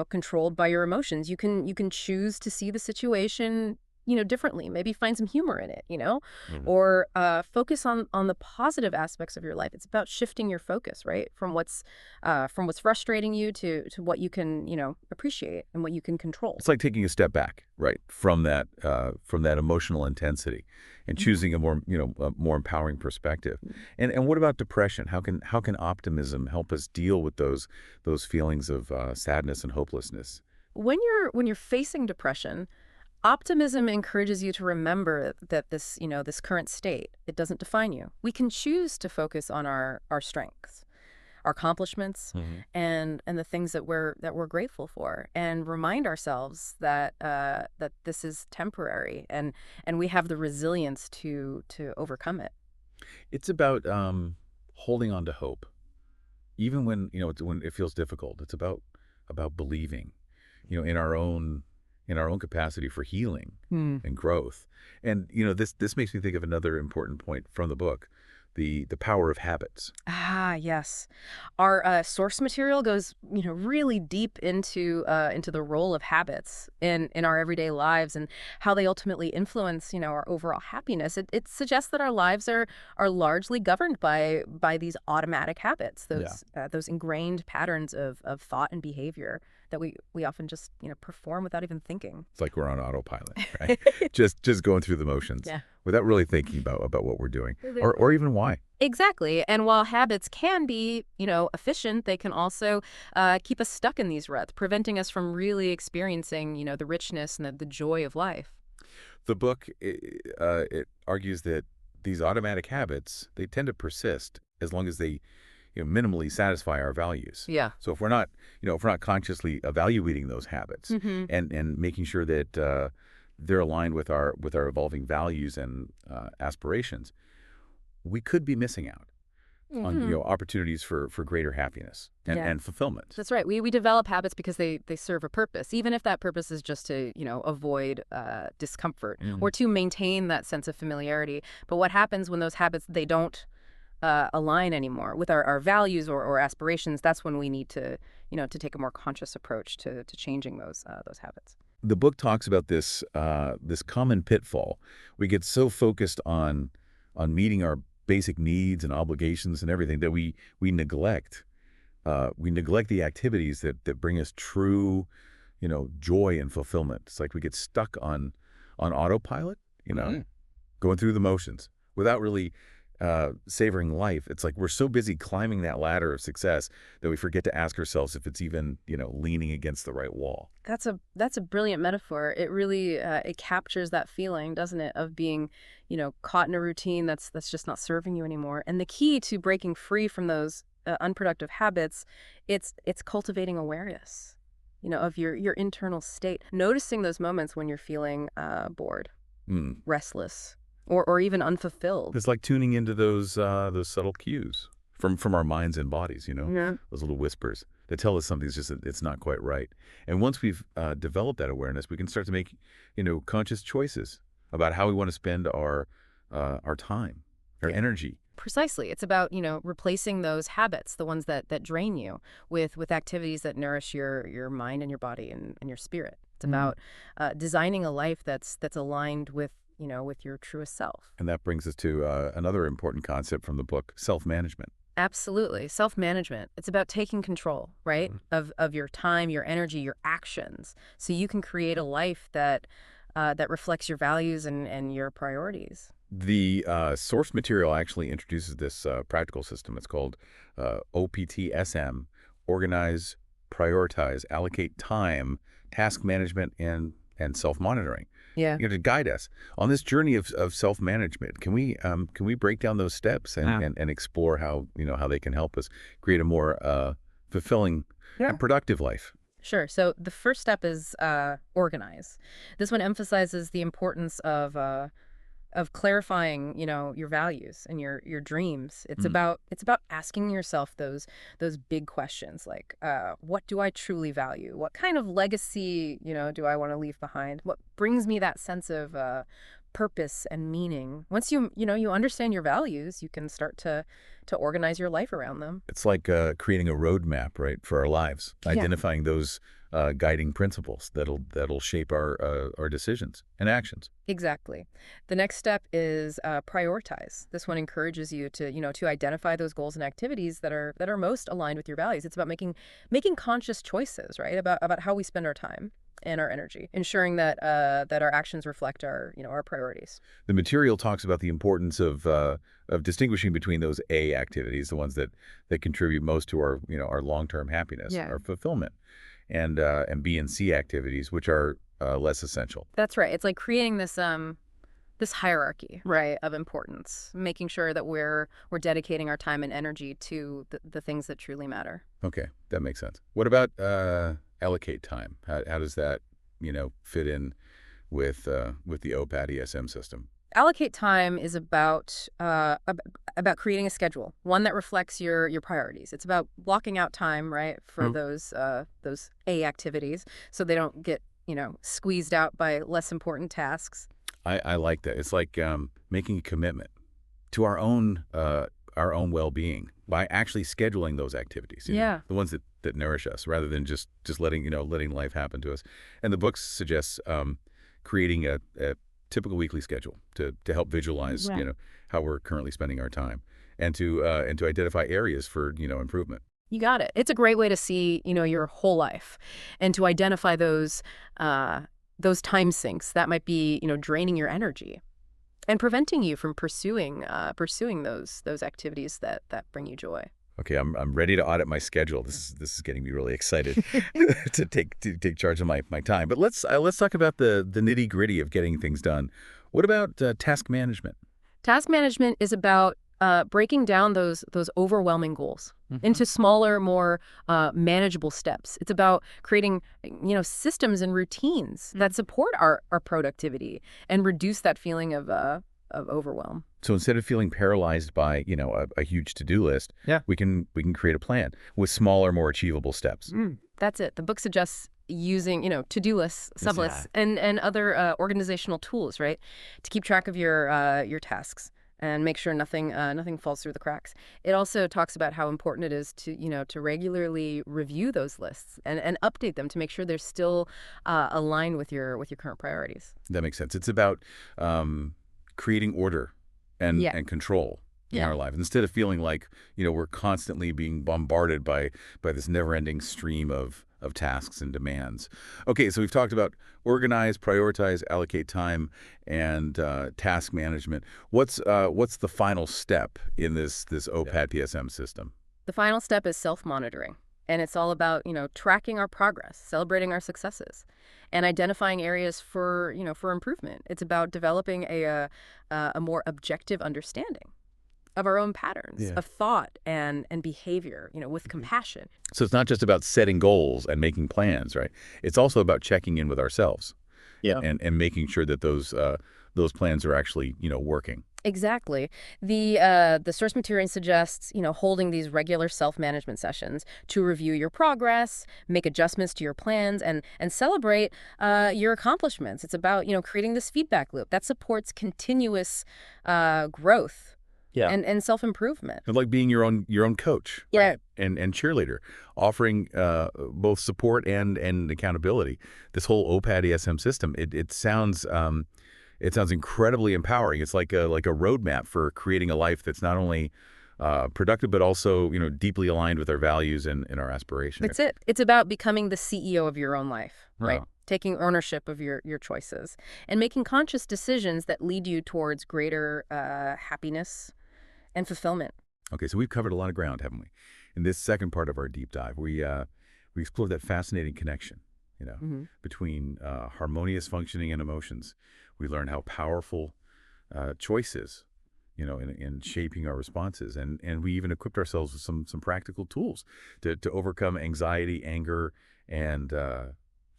controlled by your emotions. You can choose to see the situation, differently. Maybe find some humor in it, or focus on the positive aspects of your life. It's about shifting your focus, right, from what's frustrating you to what you can, appreciate and what you can control. It's like taking a step back, right, from that emotional intensity, and choosing a more empowering perspective. And what about depression? How can optimism help us deal with those feelings of sadness and hopelessness? When you're facing depression, optimism encourages you to remember that this current state, it doesn't define you. We can choose to focus on our strengths, our accomplishments, and the things that we're grateful for, and remind ourselves that this is temporary, and we have the resilience to overcome it. It's about holding on to hope, even when when it feels difficult. It's about believing, in our own capacity for healing and growth. And this makes me think of another important point from the book, the power of habits. Ah, yes. Our source material goes, really deep into the role of habits in our everyday lives, and how they ultimately influence, our overall happiness. It suggests that our lives are largely governed by these automatic habits, those ingrained patterns of thought and behavior that we often just, perform without even thinking. It's like we're on autopilot, right? just going through the motions, Yeah. without really thinking about what we're doing, or even why. Exactly. And while habits can be, efficient, they can also keep us stuck in these ruts, preventing us from really experiencing, the richness and the joy of life. The book it argues that these automatic habits, they tend to persist as long as they minimally satisfy our values. Yeah. So if we're not, if we're not consciously evaluating those habits and making sure that they're aligned with our evolving values and aspirations, we could be missing out on opportunities for greater happiness and fulfillment. That's right. We develop habits because they serve a purpose, even if that purpose is just to, avoid discomfort or to maintain that sense of familiarity. But what happens when those habits, they don't align anymore with our values or aspirations? That's when we need to, to take a more conscious approach to changing those habits. The book talks about this common pitfall. We get so focused on meeting our basic needs and obligations and everything that we neglect the activities that bring us true, joy and fulfillment. It's like we get stuck on autopilot, going through the motions without really savoring life. It's like we're so busy climbing that ladder of success that we forget to ask ourselves if it's even, leaning against the right wall. That's a brilliant metaphor. It really it captures that feeling, doesn't it, of being, caught in a routine that's just not serving you anymore. And the key to breaking free from those unproductive habits, it's cultivating awareness, of your internal state, noticing those moments when you're feeling bored, restless, or even unfulfilled. It's like tuning into those subtle cues from our minds and bodies, those little whispers that tell us something's just, it's not quite right. And once we've developed that awareness, we can start to make, conscious choices about how we want to spend our time, our energy. Precisely. It's about, replacing those habits, the ones that drain you, with activities that nourish your mind and your body and your spirit. It's about designing a life that's aligned with, with your truest self. And that brings us to another important concept from the book, self-management. Absolutely. Self-management. It's about taking control, right, of your time, your energy, your actions, so you can create a life that reflects your values and your priorities. The source material actually introduces this practical system. It's called OPTSM, Organize, Prioritize, Allocate Time, Task Management, and self-monitoring. Yeah. To guide us on this journey of self-management. Can we break down those steps and explore how they can help us create a more fulfilling and productive life? Sure. So the first step is organize. This one emphasizes the importance of clarifying, your values and your dreams. It's about asking yourself those big questions like, what do I truly value? What kind of legacy, do I want to leave behind? What brings me that sense of purpose and meaning? Once you understand your values, you can start to organize your life around them. It's like creating a roadmap, right, for our lives, identifying those guiding principles that'll shape our decisions and actions. Exactly. The next step is prioritize. This one encourages you to identify those goals and activities that are most aligned with your values. It's about making conscious choices, right, about how we spend our time and our energy, ensuring that our actions reflect our priorities. The material talks about the importance of distinguishing between those A activities, the ones that contribute most to our our long-term happiness, our fulfillment, and B and C activities, which are less essential. That's right. It's like creating this hierarchy, right, of importance, making sure that we're dedicating our time and energy to the things that truly matter. Okay, that makes sense. What about allocate time? How does that fit in with the OPAT-ESM system? Allocate time is about creating a schedule, one that reflects your priorities. It's about blocking out time, right, for those A activities, so they don't get squeezed out by less important tasks. I like that. It's like making a commitment to our own well-being by actually scheduling those activities. The ones that nourish us, rather than just letting life happen to us. And the book suggests creating a typical weekly schedule to help visualize how we're currently spending our time, and to identify areas for improvement. You got it. It's a great way to see your whole life, and to identify those time sinks that might be draining your energy and preventing you from pursuing those activities that bring you joy. Okay, I'm ready to audit my schedule. This is getting me really excited to take charge of my time. But let's talk about the nitty-gritty of getting things done. What about task management? Task management is about breaking down those overwhelming goals into smaller, more manageable steps. It's about creating, systems and routines that support our productivity and reduce that feeling of overwhelm. So instead of feeling paralyzed by, a huge to-do list, Yeah. we can create a plan with smaller, more achievable steps. That's it. The book suggests using, to-do lists, sublists, and other organizational tools, right, to keep track of your tasks and make sure nothing falls through the cracks. It also talks about how important it is to regularly review those lists and update them to make sure they're still aligned with your current priorities. That makes sense. It's about creating order and control in our life. Instead of feeling like, we're constantly being bombarded by this never-ending stream of tasks and demands. Okay, so we've talked about organize, prioritize, allocate time, and task management. What's the final step in this OPAD PSM system? The final step is self-monitoring. And it's all about, tracking our progress, celebrating our successes, and identifying areas for improvement. It's about developing a more objective understanding of our own patterns of thought and behavior, with compassion. So it's not just about setting goals and making plans, right? It's also about checking in with ourselves and making sure that those plans are actually, working. Exactly. The source material suggests, holding these regular self-management sessions to review your progress, make adjustments to your plans, and celebrate your accomplishments. It's about, creating this feedback loop that supports continuous growth. And self-improvement. It's like being your own coach, right? And cheerleader, offering both support and accountability. This whole OPAD ESM system, it sounds incredibly empowering. It's like a roadmap for creating a life that's not only productive but also deeply aligned with our values and our aspirations. That's it. It's about becoming the CEO of your own life, right? Taking ownership of your choices and making conscious decisions that lead you towards greater happiness and fulfillment. Okay, so we've covered a lot of ground, haven't we? In this second part of our deep dive, we explored that fascinating connection, between harmonious functioning and emotions. We learned how powerful choice is, in shaping our responses, and we even equipped ourselves with some practical tools to overcome anxiety, anger, and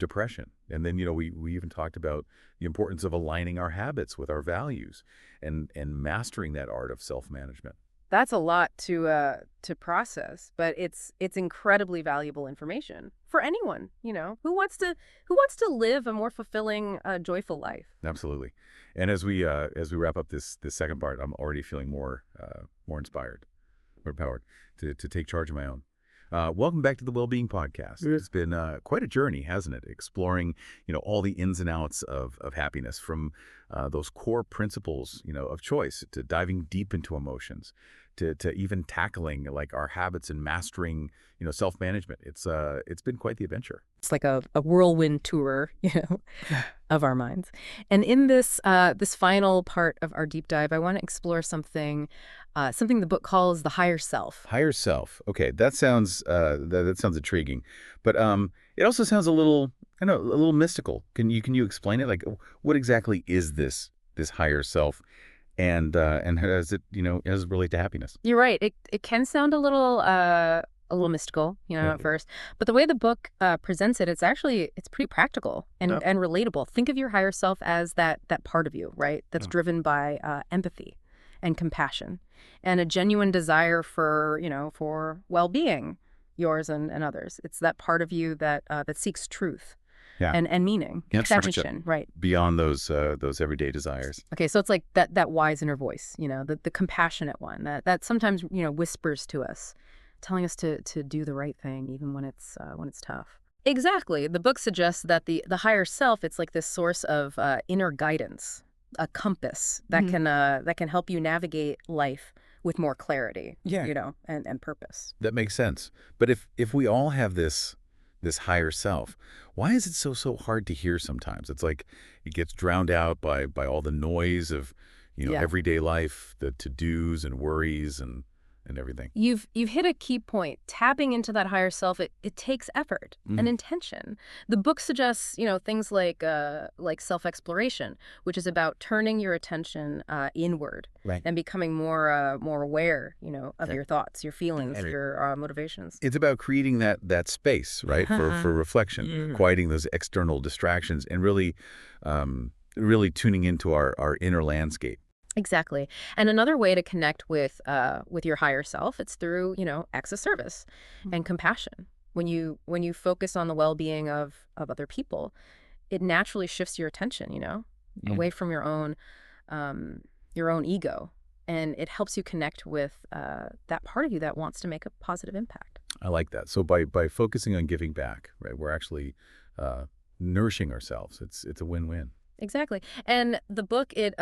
depression. And then, we even talked about the importance of aligning our habits with our values and mastering that art of self-management. That's a lot to process, but it's incredibly valuable information for anyone, who wants to live a more fulfilling, joyful life. Absolutely. And as we wrap up this second part, I'm already feeling more inspired, more empowered to take charge of my own. Welcome back to the Wellbeing Podcast. It's been quite a journey, hasn't it? Exploring, all the ins and outs of happiness, from those core principles, of choice, to diving deep into emotions, to even tackling like our habits and mastering, self-management. It's been quite the adventure. It's like a whirlwind tour, of our minds. And in this final part of our deep dive, I want to explore something the book calls the higher self. Higher self. Okay, that sounds that sounds intriguing, but it also sounds a little mystical. Can you explain it? Like, what exactly is this higher self, and how does it relate to happiness? You're right. It can sound a little mystical, at first. But the way the book presents it, it's pretty practical and relatable. Think of your higher self as that part of you, right? That's driven by empathy and compassion and a genuine desire for well-being, yours and others. It's that part of you that seeks truth. And meaning, exception, right? Beyond those everyday desires. Okay, so it's like that wise inner voice, the compassionate one that sometimes whispers to us, telling us to do the right thing even when it's tough. Exactly. The book suggests that the higher self, it's like this source of inner guidance, a compass that can help you navigate life with more clarity. And purpose. That makes sense. But if we all have this higher self, why is it so hard to hear sometimes? It's like it gets drowned out by all the noise of everyday life, the to-dos and worries and and everything. You've hit a key point. Tapping into that higher self, it takes effort and intention. The book suggests, things like self-exploration, which is about turning your attention inward Right. and becoming more aware, of your thoughts, your feelings, And your motivations. it's about creating that space, right, for reflection, quieting those external distractions, and really tuning into our inner landscape. Exactly. And another way to connect with your higher self, it's through, acts of service and compassion. When you focus on the well-being of other people, it naturally shifts your attention, away from your own ego, and it helps you connect with that part of you that wants to make a positive impact. I like that. So by focusing on giving back, right, we're actually nourishing ourselves. It's a win-win. Exactly. And the book, it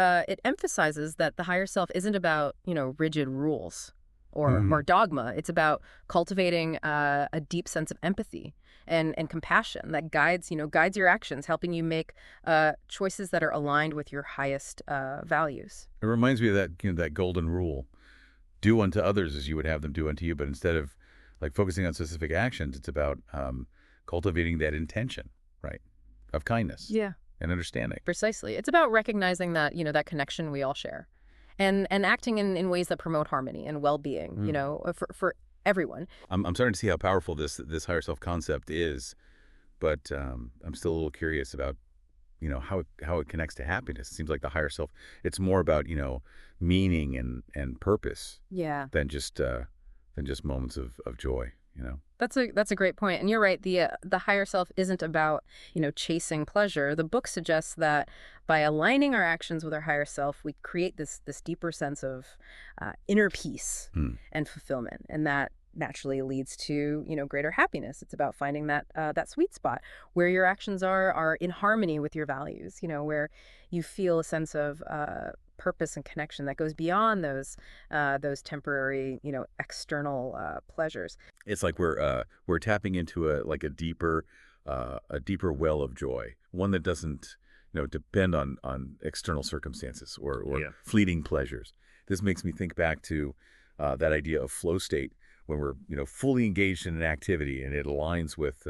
emphasizes that the higher self isn't about, rigid rules or dogma. It's about cultivating a deep sense of empathy and compassion that guides your actions, helping you make choices that are aligned with your highest values. It reminds me of that golden rule: do unto others as you would have them do unto you. But instead of like focusing on specific actions, it's about cultivating that intention, right, of kindness. Yeah. And understanding. Precisely. It's about recognizing that, that connection we all share and acting in ways that promote harmony and well-being, for everyone. I'm starting to see how powerful this higher self concept is, but I'm still a little curious about, how it connects to happiness. It seems like the higher self, it's more about, meaning and purpose. Yeah. Than just moments of joy, That's a great point. And you're right. The higher self isn't about, chasing pleasure. The book suggests that by aligning our actions with our higher self, we create this deeper sense of inner peace and fulfillment. And that naturally leads to, greater happiness. It's about finding that sweet spot where your actions are in harmony with your values, where you feel a sense of purpose and connection that goes beyond those temporary, external pleasures. It's like we're tapping into a deeper well of joy, one that doesn't depend on external circumstances or fleeting pleasures. This makes me think back to that idea of flow state, when we're fully engaged in an activity and it aligns with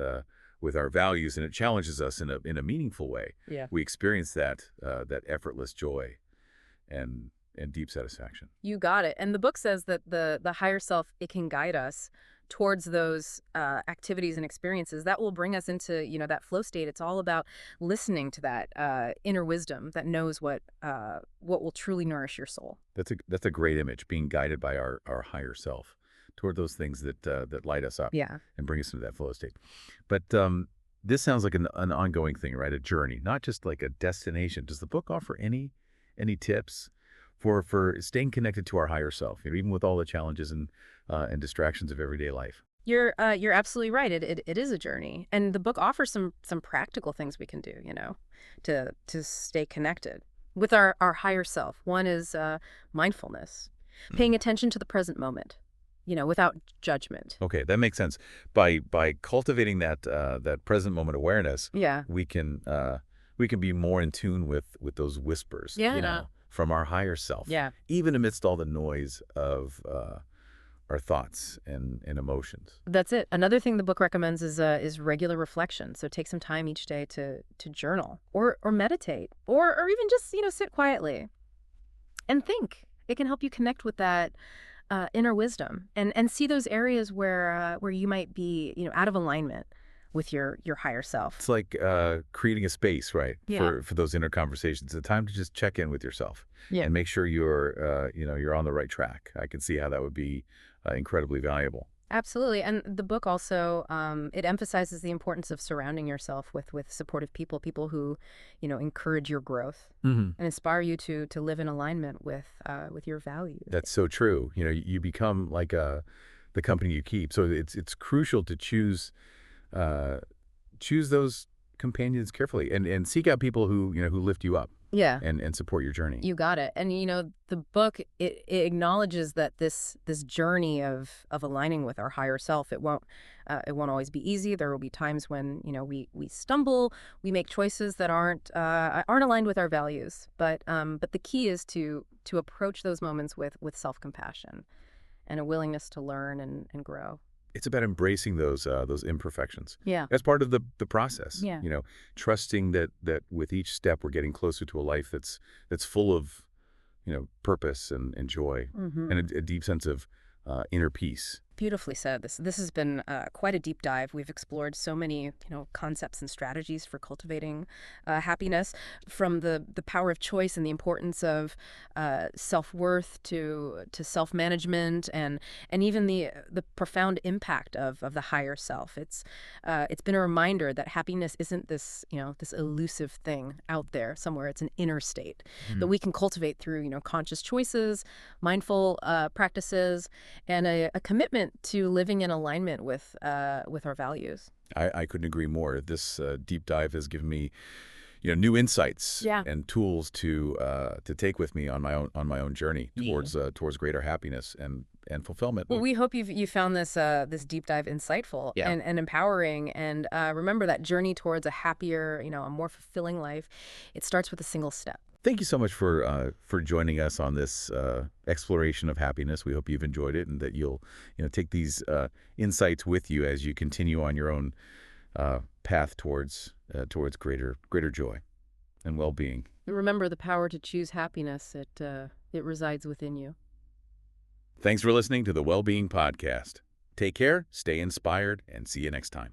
our values and it challenges us in a meaningful way. Yeah. We experience that effortless joy and deep satisfaction. You got it. And the book says that the higher self, it can guide us towards those activities and experiences that will bring us into, that flow state. It's all about listening to that inner wisdom that knows what will truly nourish your soul. That's a great image, being guided by our higher self toward those things that light us up. Yeah. And bring us into that flow state. But this sounds like an ongoing thing, right? A journey, not just like a destination. Does the book offer any tips for staying connected to our higher self, even with all the challenges and distractions of everyday life? You're absolutely right. It is a journey, and the book offers some practical things we can do, to stay connected with our higher self. One is mindfulness, paying attention to the present moment, without judgment. Okay, that makes sense. By cultivating that present moment awareness, Yeah. we can be more in tune with those whispers, Yeah. From our higher self. Yeah. Even amidst all the noise of our thoughts and emotions. That's it. Another thing the book recommends is regular reflection. So take some time each day to journal or meditate or even just, sit quietly and think. It can help you connect with that inner wisdom and see those areas where you might be, out of alignment with your higher self. It's like creating a space, right? Yeah. For those inner conversations. It's a time to just check in with yourself. Yeah. And make sure you're on the right track. I can see how that would be incredibly valuable. Absolutely. And the book also, it emphasizes the importance of surrounding yourself with supportive people who, encourage your growth and inspire you to live in alignment with your values. That's so true. You become like the company you keep. So it's crucial to choose those companions carefully and seek out people who lift you up. Yeah. And support your journey. You got it. And, the book, it acknowledges that this journey of aligning with our higher self, it won't always be easy. There will be times when, we stumble, we make choices that aren't aligned with our values. But the key is to approach those moments with self-compassion and a willingness to learn and grow. It's about embracing those imperfections Yeah. as part of the process. Yeah. Trusting that with each step we're getting closer to a life that's full of purpose and joy Mm-hmm. and a deep sense of inner peace. Beautifully said. This has been quite a deep dive. We've explored so many concepts and strategies for cultivating happiness, from the power of choice and the importance of self-worth to self-management, and even the profound impact of the higher self. It's been a reminder that happiness isn't this elusive thing out there somewhere. It's an inner state that we can cultivate through conscious choices, mindful practices, and a commitment to living in alignment with our values. I couldn't agree more. This deep dive has given me new insights Yeah. and tools to take with me on my own journey towards greater happiness and fulfillment. Well, we hope you found this deep dive insightful Yeah. and empowering. And remember that journey towards a happier, a more fulfilling life, it starts with a single step. Thank you so much for joining us on this exploration of happiness. We hope you've enjoyed it and that you'll take these insights with you as you continue on your own path towards greater joy and well-being. Remember the power to choose happiness. It resides within you. Thanks for listening to the Wellbeing Podcast. Take care, stay inspired, and see you next time.